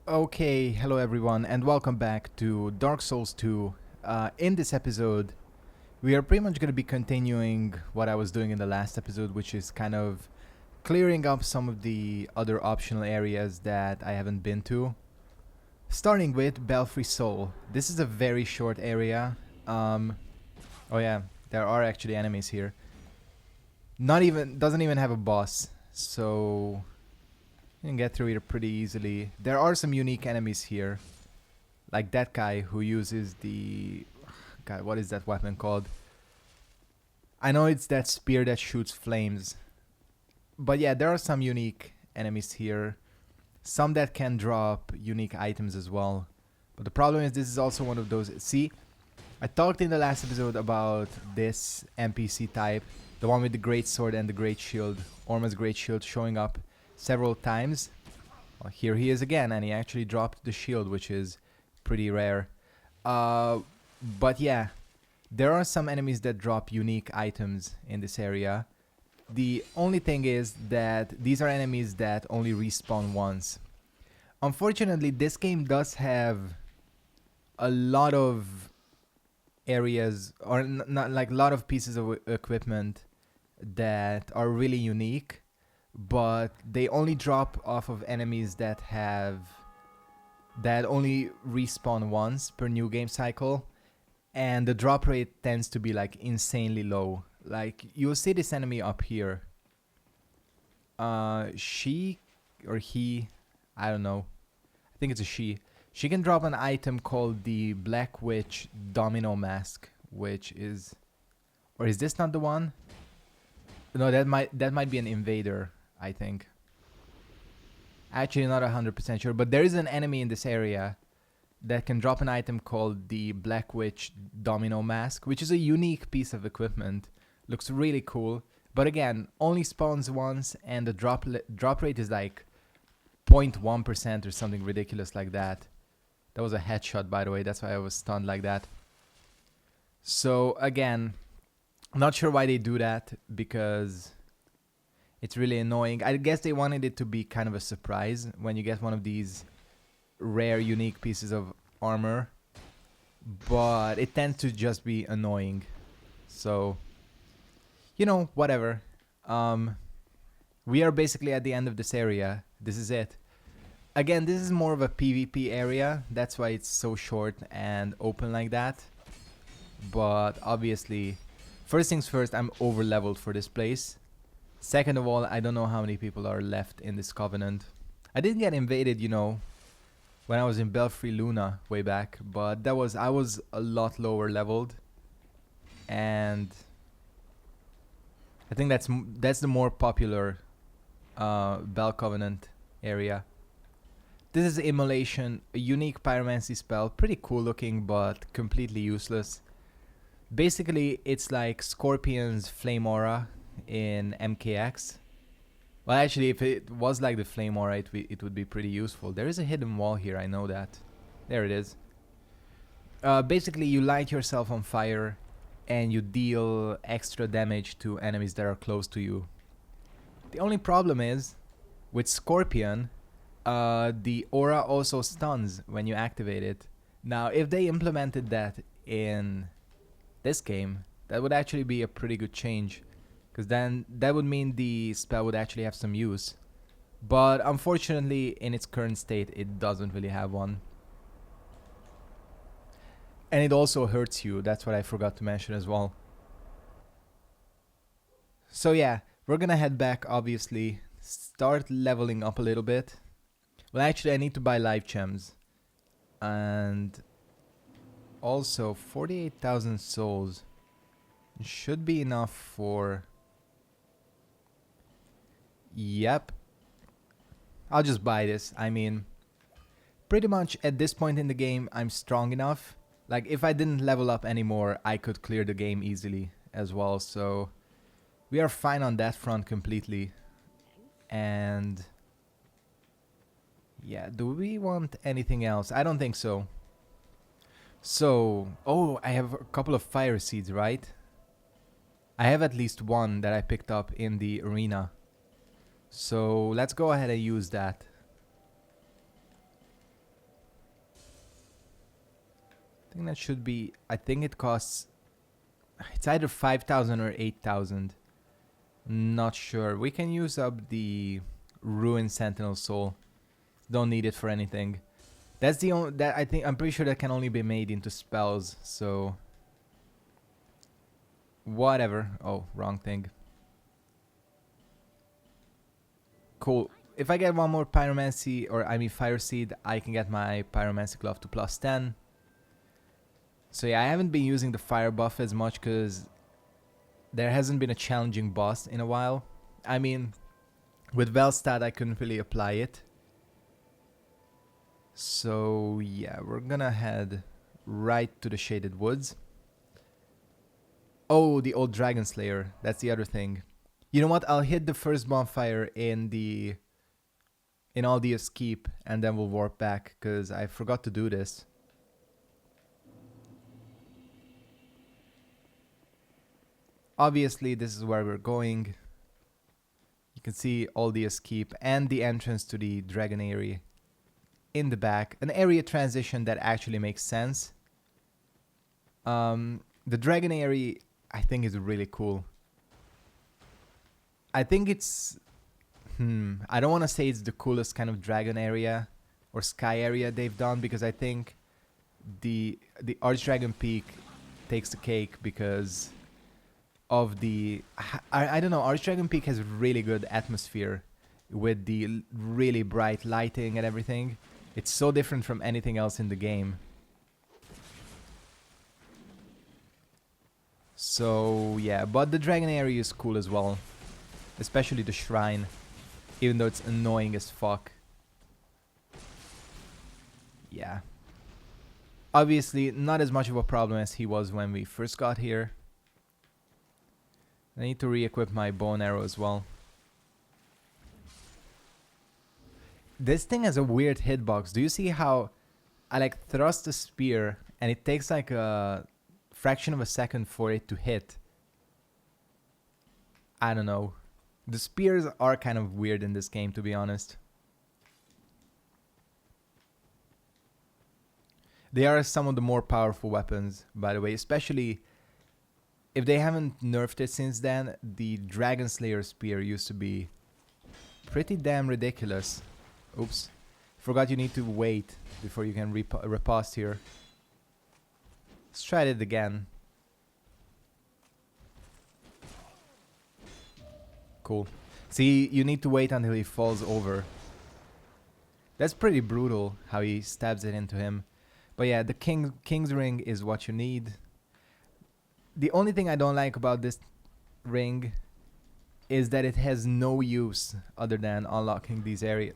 Okay, hello everyone, and welcome back to Dark Souls 2. In this episode, we are pretty much going to be continuing what I was doing in the last episode, which is kind of clearing up some of the other optional areas that I haven't been to. Starting with Belfry Soul. This is a very short area. Oh yeah, there are actually enemies here. Doesn't even have a boss, so you can get through here pretty easily. There are some unique enemies here. Like that guy who uses the... God, what is that weapon called? I know it's that spear that shoots flames. But yeah, there are some unique enemies here. Some that can drop unique items as well. But the problem is this is also one of those... See, I talked in the last episode about this NPC type. The one with the great sword and the great shield. Orma's great shield showing up several times. Well, here he is again, and he actually dropped the shield, which is pretty rare. But yeah, there are some enemies that drop unique items in this area. The only thing is that these are enemies that only respawn once. Unfortunately, this game does have a lot of areas, or not like a lot of pieces of equipment that are really unique, but they only drop off of enemies that only respawn once per new game cycle, and the drop rate tends to be like insanely low. Like you'll see this enemy up here. She or he, I don't know. I think it's a she. She can drop an item called the Black Witch Domino Mask, which is, or is this not the one? No, that might be an invader, I think. Actually, not 100% sure, but there is an enemy in this area that can drop an item called the Black Witch Domino Mask, which is a unique piece of equipment. Looks really cool, but again, only spawns once, and the drop rate is like 0.1% or something ridiculous like that. That was a headshot, by the way. That's why I was stunned like that. So again, not sure why they do that, because it's really annoying. I guess they wanted it to be kind of a surprise when you get one of these rare, unique pieces of armor. But it tends to just be annoying. So, you know, whatever. We are basically at the end of this area. This is it. Again, this is more of a PvP area. That's why it's so short and open like that. But obviously, first things first, I'm over leveled for this place. Second of all, I don't know how many people are left in this covenant. I didn't get invaded, you know, when I was in Belfry Luna way back, but I was a lot lower leveled, and I think that's the more popular Bell Covenant area. This is Immolation, a unique pyromancy spell, pretty cool looking but completely useless. Basically, it's like Scorpion's Flame Aura in MKX. Well, actually, if it was like the Flame Aura, it would be pretty useful. There is a hidden wall here, I know that. There it is. Basically, you light yourself on fire and you deal extra damage to enemies that are close to you. The only problem is, with Scorpion, the aura also stuns when you activate it. Now, if they implemented that in this game, that would actually be a pretty good change, because then that would mean the spell would actually have some use. But unfortunately, in its current state, it doesn't really have one. And it also hurts you, that's what I forgot to mention as well. So yeah, we're gonna head back, obviously, start leveling up a little bit. Well, actually, I need to buy life gems. And also, 48,000 souls should be enough for... Yep. I'll just buy this. I mean, pretty much at this point in the game, I'm strong enough. Like, if I didn't level up anymore, I could clear the game easily as well. So, we are fine on that front completely. And... yeah, do we want anything else? I don't think so. So, oh, I have a couple of fire seeds, right? I have at least one that I picked up in the arena. So let's go ahead and use that. think that should be... I think it costs... It's either 5,000 or 8,000. Not sure. We can use up the Ruined Sentinel Soul. Don't need it for anything. That's the only... That I think... I'm pretty sure that can only be made into spells, so... Whatever. Oh, wrong thing. Cool. If I get one more Pyromancy, or I mean Fire Seed, I can get my Pyromancy Glove to +10. So yeah, I haven't been using the Fire buff as much because there hasn't been a challenging boss in a while. I mean, with Velstad I couldn't really apply it. So yeah, we're gonna head right to the Shaded Woods. Oh, the old Dragon Slayer. That's the other thing. You know what? I'll hit the first bonfire in Aldia's Keep, and then we'll warp back, because I forgot to do this. Obviously, this is where we're going. You can see Aldia's Keep and the entrance to the Dragon area in the back. An area transition that actually makes sense. The Dragon area, I think, is really cool. I think it's... I don't want to say it's the coolest kind of dragon area or sky area they've done, because I think the Archdragon Peak takes the cake because of the... I don't know, Archdragon Peak has really good atmosphere with the really bright lighting and everything. It's so different from anything else in the game. So yeah, but the dragon area is cool as well. Especially the shrine. Even though it's annoying as fuck. Yeah. Obviously, not as much of a problem as he was when we first got here. I need to re-equip my bow and arrow as well. This thing has a weird hitbox. Do you see how I like thrust the spear and it takes like a fraction of a second for it to hit? I don't know. The spears are kind of weird in this game, to be honest. They are some of the more powerful weapons, by the way. Especially if they haven't nerfed it since then. The Dragon Slayer spear used to be pretty damn ridiculous. Oops. Forgot you need to wait before you can riposte here. Let's try it again. Cool. See, you need to wait until he falls over. That's pretty brutal how he stabs it into him. But yeah, the King's Ring is what you need. The only thing I don't like about this ring is that it has no use other than unlocking these areas.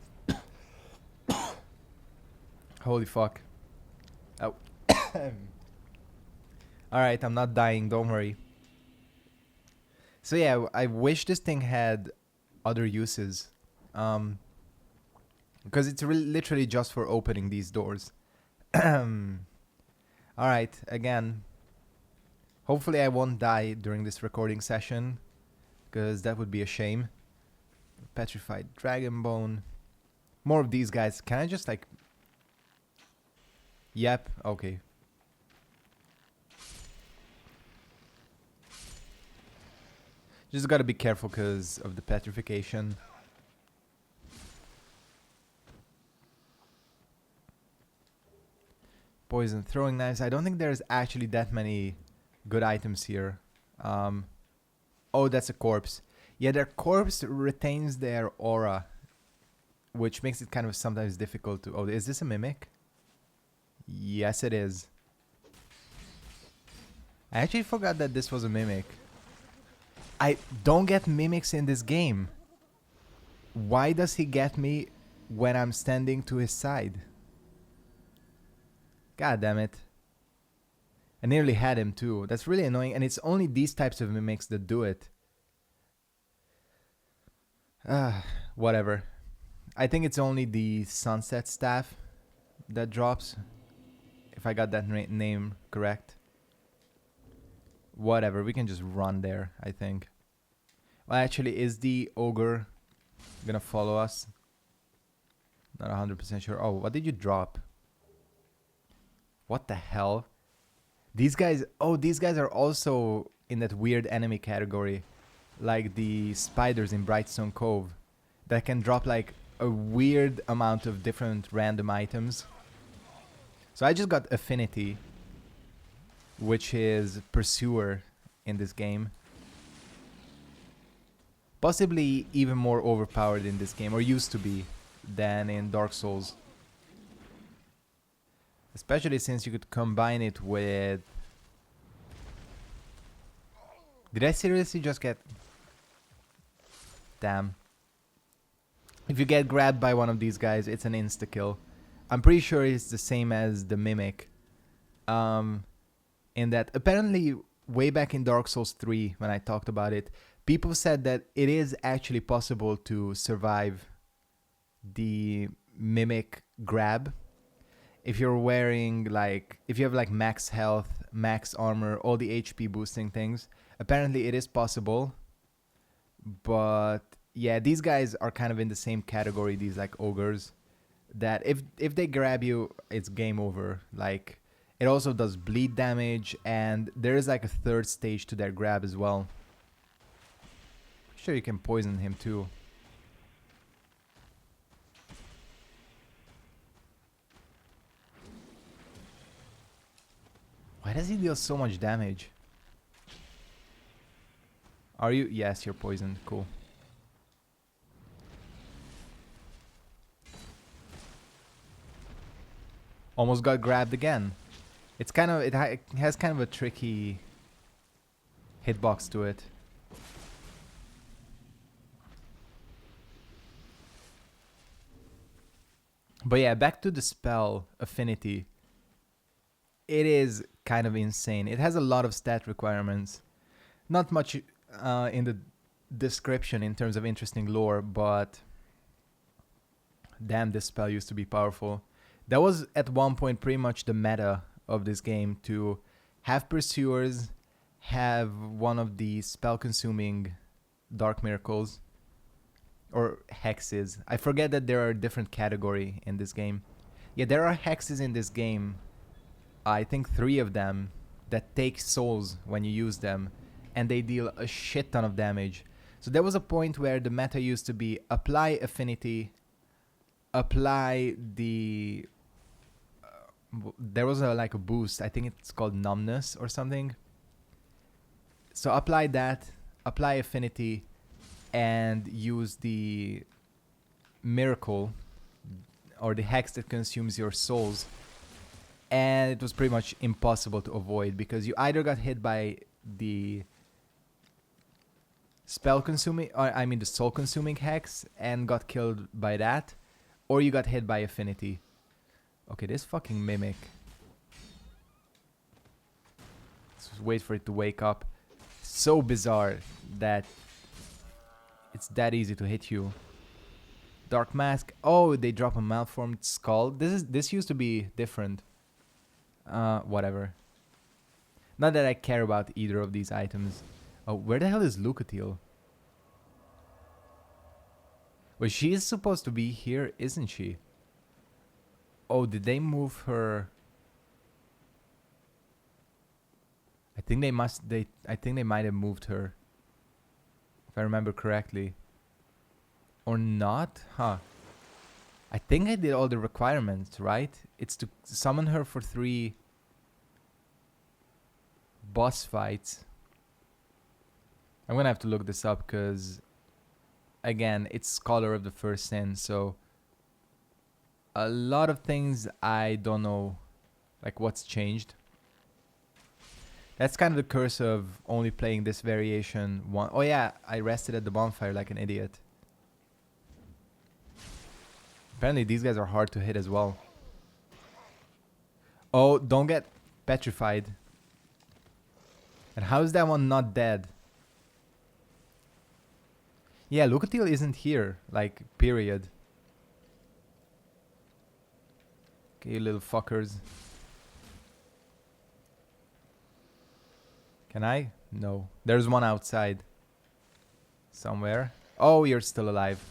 Holy fuck. Oh. Alright, I'm not dying, don't worry. So yeah, I wish this thing had other uses. Because it's literally just for opening these doors. Alright, again. Hopefully I won't die during this recording session, because that would be a shame. Petrified Dragon Bone. More of these guys. Can I just like... Yep, okay. Just gotta be careful because of the petrification. Poison throwing knives. I don't think there's actually that many good items here. Oh, that's a corpse. Yeah, their corpse retains their aura, which makes it kind of sometimes difficult to... Oh, is this a mimic? Yes, it is. I actually forgot that this was a mimic. I don't get mimics in this game. Why does he get me when I'm standing to his side? God damn it. I nearly had him too. That's really annoying, and it's only these types of mimics that do it. Whatever. I think it's only the Sunset Staff that drops. If I got that name correct. Whatever, we can just run there, I think. Well, actually, is the ogre gonna follow us? Not 100% sure. Oh, what did you drop? What the hell? These guys, oh, these guys are also in that weird enemy category, like the spiders in Brightstone Cove, that can drop like a weird amount of different random items. So I just got Affinity, which is Pursuer in this game. Possibly even more overpowered in this game, or used to be, than in Dark Souls. Especially since you could combine it with... Did I seriously just get... Damn. If you get grabbed by one of these guys, it's an insta-kill. I'm pretty sure it's the same as the Mimic. In that, apparently, way back in Dark Souls 3, when I talked about it, people said that it is actually possible to survive the Mimic grab. If you're wearing, like, if you have, like, max health, max armor, all the HP boosting things, apparently it is possible. But, yeah, these guys are kind of in the same category, these, like, ogres, that if they grab you, it's game over. Like, it also does bleed damage, and there is, like, a third stage to their grab as well. Sure, you can poison him, too. Why does he deal so much damage? Are you? Yes, you're poisoned. Cool. Almost got grabbed again. It's kind of... It has kind of a tricky hitbox to it. But yeah, back to the spell Affinity. It is kind of insane. It has a lot of stat requirements. Not much in the description in terms of interesting lore, but damn, this spell used to be powerful. That was at one point pretty much the meta of this game, to have Pursuers, have one of the spell-consuming Dark Miracles, or hexes. I forget that there are a different category in this game. Yeah, there are hexes in this game. I think 3 of them that take souls when you use them, and they deal a shit ton of damage. So there was a point where the meta used to be apply Affinity, apply the... there was like a boost, I think it's called Numbness or something. So apply that, apply Affinity, and use the Miracle, or the hex that consumes your souls. And it was pretty much impossible to avoid, because you either got hit by the spell-consuming, or I mean the soul-consuming hex, and got killed by that, or you got hit by Affinity. Okay, this fucking Mimic. Let's just wait for it to wake up. So bizarre that it's that easy to hit you. Dark Mask. Oh, they drop a malformed skull. This used to be different. Whatever. Not that I care about either of these items. Oh, where the hell is Lucatiel? Well, she is supposed to be here, isn't she? Oh, did they move her? I think they must. I think they might have moved her, if I remember correctly. Or not? Huh. I think I did all the requirements, right? It's to summon her for 3 boss fights. I'm gonna have to look this up, because again, it's Scholar of the First Sin, so a lot of things I don't know, like what's changed. That's kind of the curse of only playing this variation one. Oh yeah, I rested at the bonfire like an idiot. Apparently these guys are hard to hit as well. Oh, don't get petrified. And how is that one not dead? Yeah, Lucatiel isn't here, like, period. Okay, you little fuckers. Can I? No. There's one outside. Somewhere. Oh, you're still alive.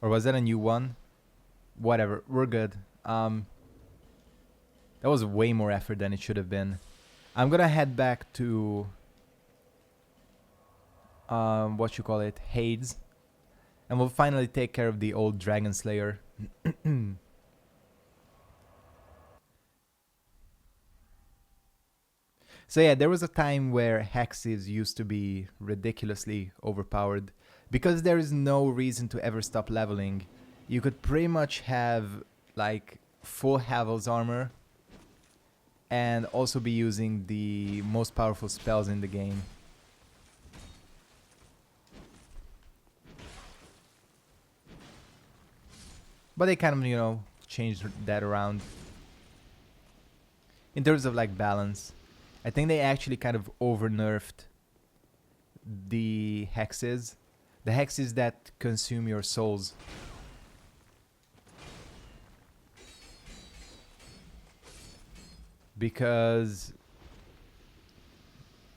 Or was that a new one? Whatever, we're good. That was way more effort than it should have been. I'm gonna head back to what you call it, Hades, and we'll finally take care of the old Dragon Slayer. So yeah, there was a time where hexes used to be ridiculously overpowered. Because there is no reason to ever stop leveling, you could pretty much have like full Havel's armor and also be using the most powerful spells in the game. But they kind of, you know, changed that around. In terms of like balance, I think they actually kind of over-nerfed the hexes. The hexes that consume your souls. Because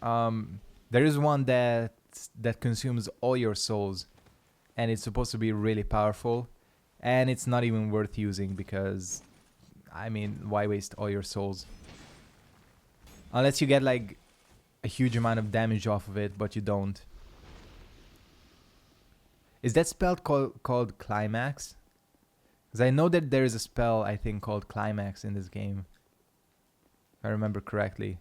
there is one that consumes all your souls, and it's supposed to be really powerful, and it's not even worth using because, I mean, why waste all your souls? Unless you get like a huge amount of damage off of it, but you don't. Is that spell called Climax? Because I know that there is a spell, I think, called Climax in this game. If I remember correctly.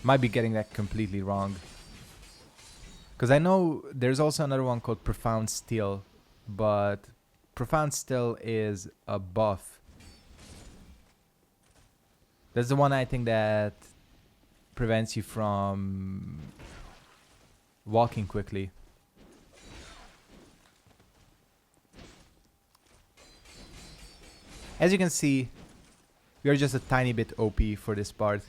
Might be getting that completely wrong. Because I know there's also another one called Profound Steel. But Profound Steel is a buff. That's the one I think that prevents you from walking quickly. As you can see, we are just a tiny bit OP for this part.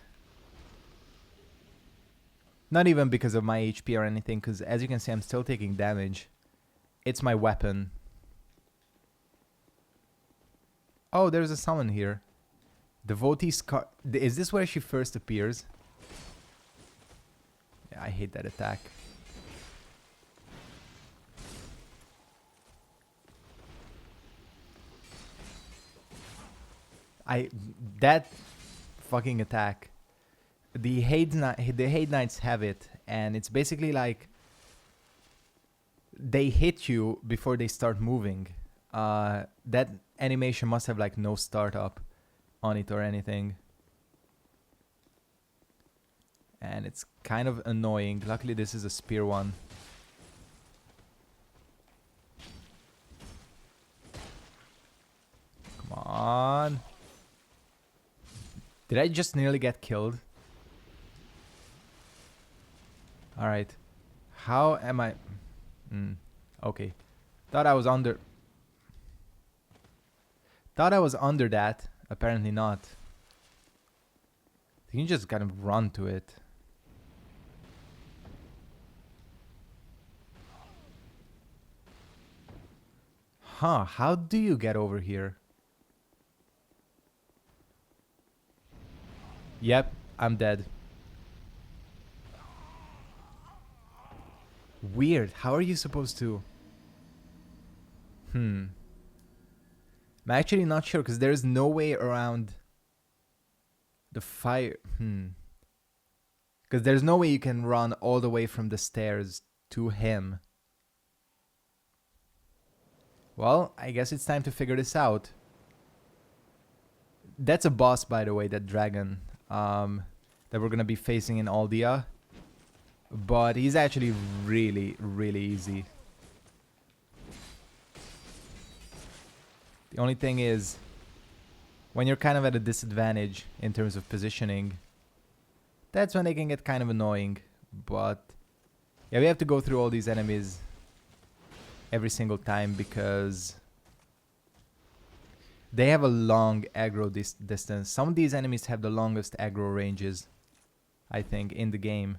Not even because of my HP or anything, because as you can see, I'm still taking damage. It's my weapon. Oh, there's a summon here. Devotee Scar. Is this where she first appears? Yeah, I hate that attack. That fucking attack. The Hade Knights have it, and it's basically like they hit you before they start moving. That animation must have like no startup on it or anything. And it's kind of annoying. Luckily this is a spear one. Come on. Did I just nearly get killed? Alright. How am I... okay. Thought I was under that. Apparently not. You can just kind of run to it. Huh, how do you get over here? Yep, I'm dead. Weird, how are you supposed to... I'm actually not sure, because there's no way around the fire. Because there's no way you can run all the way from the stairs to him. Well, I guess it's time to figure this out. That's a boss, by the way, that dragon that we're gonna be facing in Aldia. But he's actually really, really easy. The only thing is, when you're kind of at a disadvantage in terms of positioning, that's when they can get kind of annoying. But yeah, we have to go through all these enemies every single time because they have a long aggro distance. Some of these enemies have the longest aggro ranges, I think, in the game.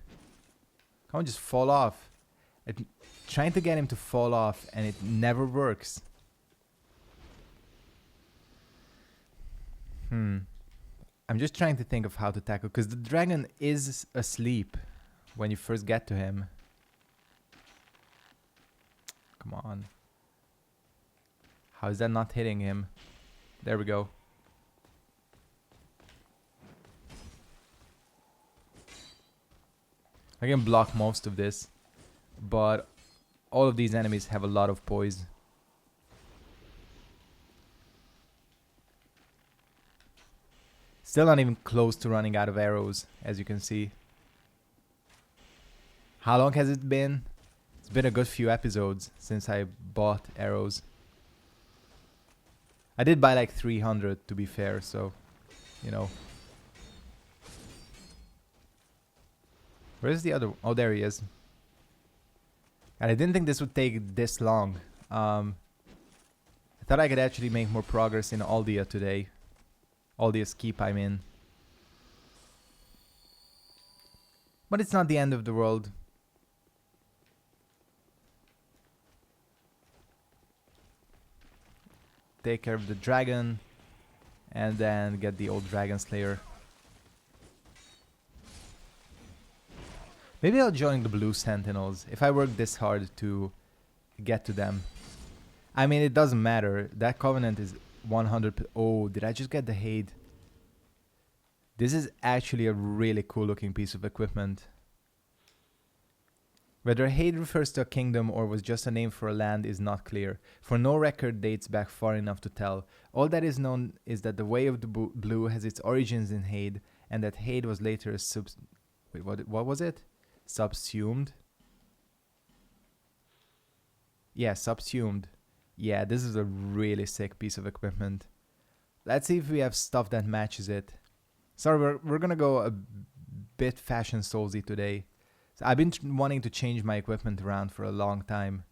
Come on, just fall off. I'm trying to get him to fall off and it never works. I'm just trying to think of how to tackle, because the dragon is asleep when you first get to him. Come on. How is that not hitting him? There we go. I can block most of this, but all of these enemies have a lot of poise. Still not even close to running out of arrows, as you can see. How long has it been? It's been a good few episodes since I bought arrows. I did buy like 300 to be fair, so, you know. Where's the other? Oh, there he is. And I didn't think this would take this long. I thought I could actually make more progress in Aldia today. Aldia's keep I'm in. But it's not the end of the world. Take care of the dragon. And then get the old dragon slayer. Maybe I'll join the blue sentinels if I work this hard to get to them. I mean, it doesn't matter. That covenant is 100. Oh, did I just get the Hade? This is actually a really cool looking piece of equipment. Whether Hade refers to a kingdom or was just a name for a land is not clear, for no record dates back far enough to tell. All that is known is that the Way of the Blue has its origins in Hade, and that Hade was later wait, what was it? Subsumed? Yeah, subsumed. Yeah, this is a really sick piece of equipment. Let's see if we have stuff that matches it. Sorry, we're gonna go a bit fashion soulsy today. So I've been wanting to change my equipment around for a long time.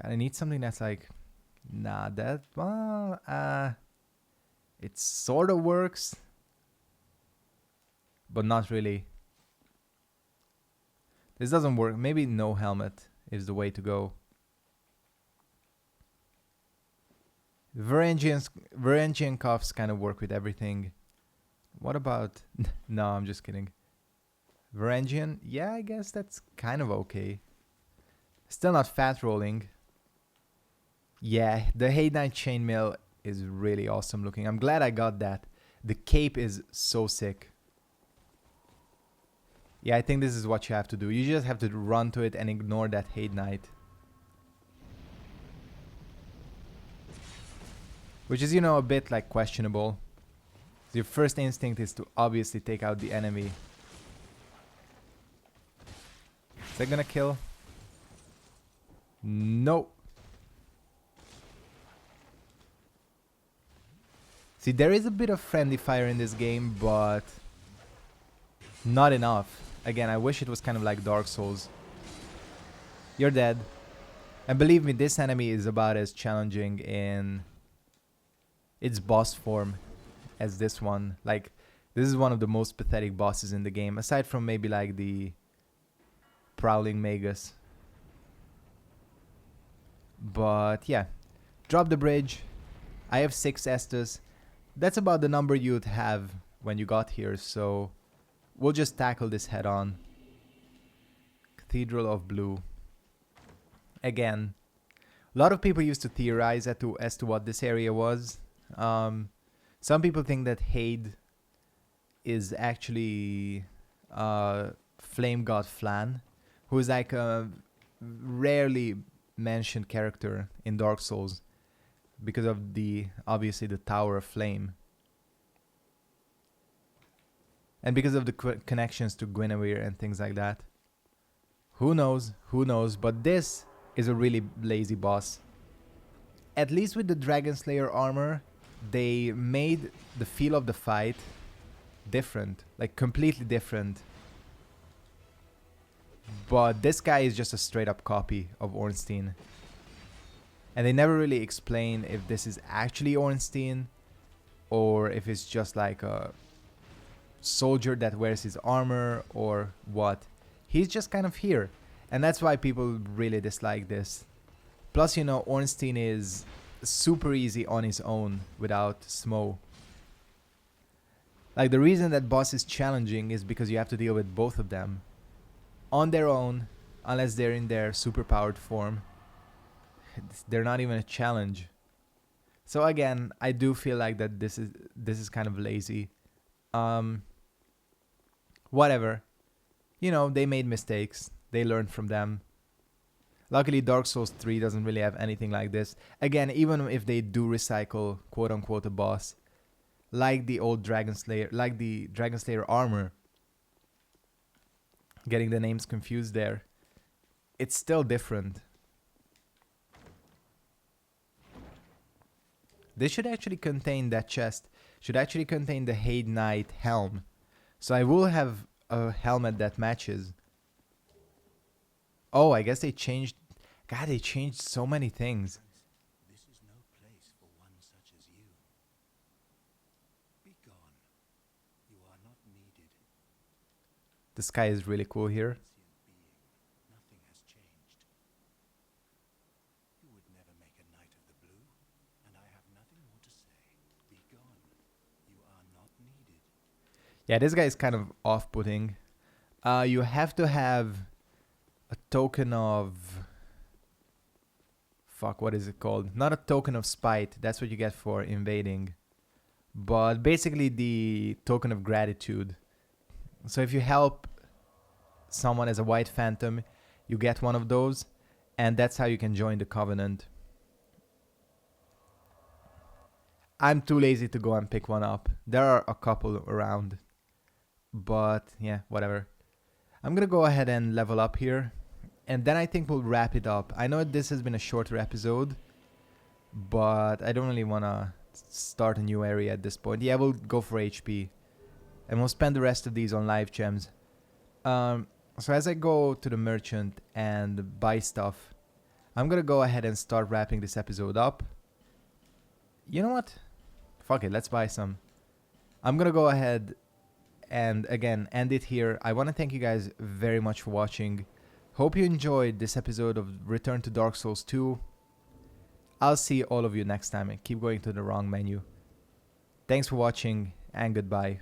God, I need something that's like, nah, that, well, it sort of works, but not really. This doesn't work. Maybe no helmet is the way to go. Varangian cuffs kind of work with everything. What about... No, I'm just kidding. Varangian? Yeah, I guess that's kind of okay. Still not fat rolling. Yeah, the Hade Knight chainmail is really awesome looking. I'm glad I got that. The cape is so sick. Yeah, I think this is what you have to do. You just have to run to it and ignore that Hade Knight. Which is, you know, a bit like questionable. So your first instinct is to obviously take out the enemy. Is that gonna kill? No. See, there is a bit of friendly fire in this game, but not enough. Again, I wish it was kind of like Dark Souls. You're dead. And believe me, this enemy is about as challenging in its boss form as this one. Like, this is one of the most pathetic bosses in the game, aside from maybe like the Prowling Magus. But yeah, drop the bridge. I have 6 Estus. That's about the number you'd have when you got here, so we'll just tackle this head on. Cathedral of Blue. Again, a lot of people used to theorize as to what this area was. Some people think that Hade is actually Flame God Flan, who is like a rarely mentioned character in Dark Souls because of obviously the Tower of Flame. And because of the connections to Guinevere and things like that. Who knows? Who knows? But this is a really lazy boss. At least with the Dragon Slayer armor, they made the feel of the fight different. Like, completely different. But this guy is just a straight up copy of Ornstein. And they never really explain if this is actually Ornstein or if it's just like a soldier that wears his armor or what. He's just kind of here. And that's why people really dislike this. Plus, you know, Ornstein is super easy on his own without Smo. Like, the reason that boss is challenging is because you have to deal with both of them on their own, unless they're in their superpowered form. They're not even a challenge. So again, I do feel like that this is kind of lazy. Whatever. You know, they made mistakes. They learned from them. Luckily, Dark Souls 3 doesn't really have anything like this. Again, even if they do recycle quote-unquote a boss, like the old Dragon Slayer, like the Dragon Slayer armor, getting the names confused there, it's still different. This should actually contain, that chest should actually contain the Hade Knight helm. So I will have a helmet that matches. Oh, I guess they changed. God, they changed so many things. This is no place for one such as you. Be gone. You are not needed. The sky is really cool here. Being, nothing has changed. You would never make a knight of the blue, and I have nothing more to say. Be gone. You are not needed. Yeah, this guy is kind of off-putting. You have to have a token of... Fuck, what is it called? Not a token of spite. That's what you get for invading. But basically the token of gratitude. So if you help someone as a white phantom, you get one of those. And that's how you can join the Covenant. I'm too lazy to go and pick one up. There are a couple around. But yeah, whatever. I'm gonna go ahead and level up here. And then I think we'll wrap it up. I know this has been a shorter episode, but I don't really want to start a new area at this point. Yeah, we'll go for HP. And we'll spend the rest of these on live gems. So as I go to the merchant and buy stuff, I'm going to go ahead and start wrapping this episode up. You know what? Fuck it, let's buy some. I'm going to go ahead and again end it here. I want to thank you guys very much for watching. Hope you enjoyed this episode of Return to Dark Souls 2. I'll see all of you next time and keep going to the wrong menu. Thanks for watching and goodbye.